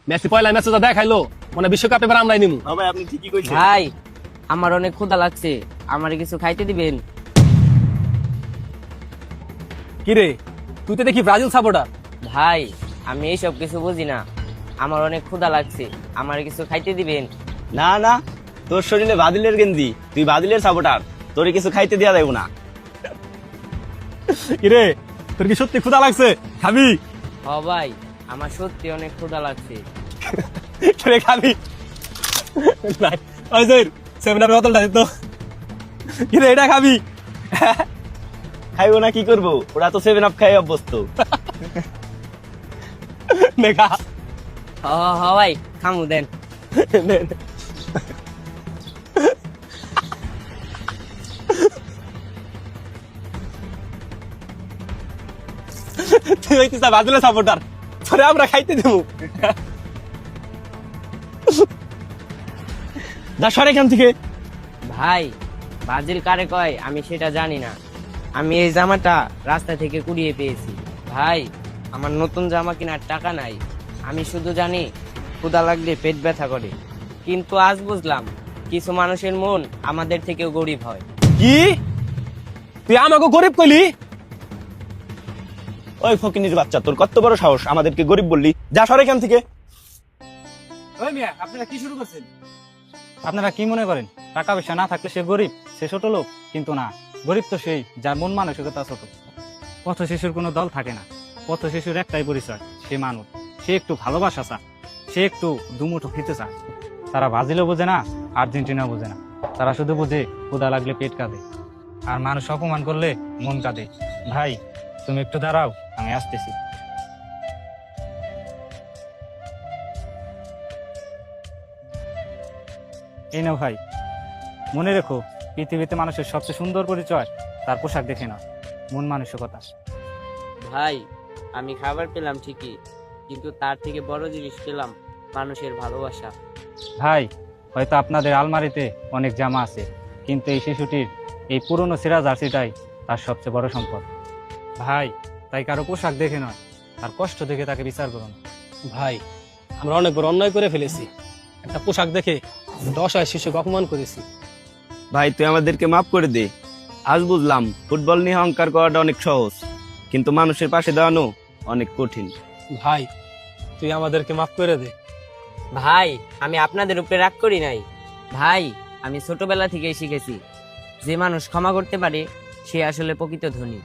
Messi পয়লা ম্যাচে যা দেখাইলো মানে বিশ্বকাপ এবার আমরাই নিমু। ভাই আপনি ঠিকই কইছেন। ভাই আমার অনেক ক্ষুধা লাগছে, আমারে কিছু খাইতে দিবেন? কি রে, তুই তো দেখি ব্রাজিল সাপোর্টার। ভাই আমি এইসব কিছু বুঝি না, আমার অনেক ক্ষুধা লাগছে, আমারে কিছু খাইতে দিবেন? না না, তোর শরীরে বাদিলের গেঞ্জি, তুই বাদিলের সাপোর্টার, তোরে কিছু খাইতে দেয়া দেব না। কি রে, তোর কি সত্যি ক্ষুধা লাগছে? খাবি? হ ভাই, আমার সত্যি অনেক ক্ষুধা লাগছে। কি রে, খাবি? নাই, ওই যে সেমিনার বোতলটা দে তো। কি রে, এটা খাবি? খাইবো না কি করবো, ওরা তো 7 আপ খাই অভ্যস্ত। নে খা। হ হ হ ভাই, খামু দেন। নে, নে। তুই হইতিস ব্রাজিলের সাপোর্টার, তোরে আমরা খাইতে দেবো। যা সর এখান থেকে। ভাই ব্রাজিল কারে কয় আমি সেটা জানি না, আমি এই জামাটা রাস্তা থেকে কুড়িয়ে পেয়েছি। ভাই আমার নতুন জামা কেনার টাকা নাই, আমি শুধু জানি ক্ষুধা লাগলে পেট ব্যথা করে। কিন্তু আজ বুঝলাম কিছু মানুষের মন আমাদের থেকেও গরিব হয়। কি, তুই আমাকে গরিব কইলি? ওই ফকিনির বাচ্চা, তোর কত বড় সাহস আমাদেরকে গরিব বললি? যা সর এখান থেকে। ওই মিয়া, আপনারা কি শুরু করছেন? আপনারা কি মনে করেন টাকা পয়সা না থাকলে সে গরিব, সে ছোট লোক? কিন্তু না, গরিব তো সেই যার মন মানসিকতা ছোট। পথ শিশুর কোনো দল থাকে না, পথ শিশুর একটাই পরিচয়, সে মানুষ। সে একটু ভালোবাসা চায়, সে একটু দুমুঠো খেতে চায়। তারা ব্রাজিলও বোঝে না, আর্জেন্টিনাও বোঝে না, তারা শুধু বোঝে ক্ষুধা লাগলে পেট কাঁদে, আর মানুষ অপমান করলে মন কাঁদে। ভাই তুমি একটু দাঁড়াও, আমি আসতেছি। এই নাও ভাই, মনে রেখো পৃথিবীতে মানুষের সবচেয়ে সুন্দর পরিচয় তার পোশাক দেখে না, মন মানসিকতা। ভাই আমি খাবার পেলাম ঠিকই, কিন্তু তার থেকে বড় জিনিস পেলাম মানুষের ভালোবাসা। ভাই হয়তো আপনাদের আলমারিতে অনেক জামা আছে, কিন্তু এই শিশুটির এই পুরনো ছেঁড়া জার্সিটাই তার সবচেয়ে বড় সম্পদ। ভাই তাই কারো পোশাক দেখে নয়, তার কষ্ট দেখে তাকে বিচার করুন। ভাই আমরা অনেক বড় অন্যায় করে ফেলেছি, একটা পোশাক দেখে একটা অসহায় শিশুকে অপমান করেছি। ভাই তুই আমাদেরকে মাফ করে দে। আজ বুঝলাম ফুটবল নিয়ে অহংকার করাটা অনেক সহজ, কিন্তু মানুষের পাশে দাঁড়ানো অনেক কঠিন। ভাই তুই আমাদেরকে মাফ করে দে। ভাই আমি আপনাদের উপরে রাগ করি নাই, ভাই আমি ছোটবেলা থেকেই শিখেছি যে মানুষ ক্ষমা করতে পারে সে আসলে প্রকৃত ধনী।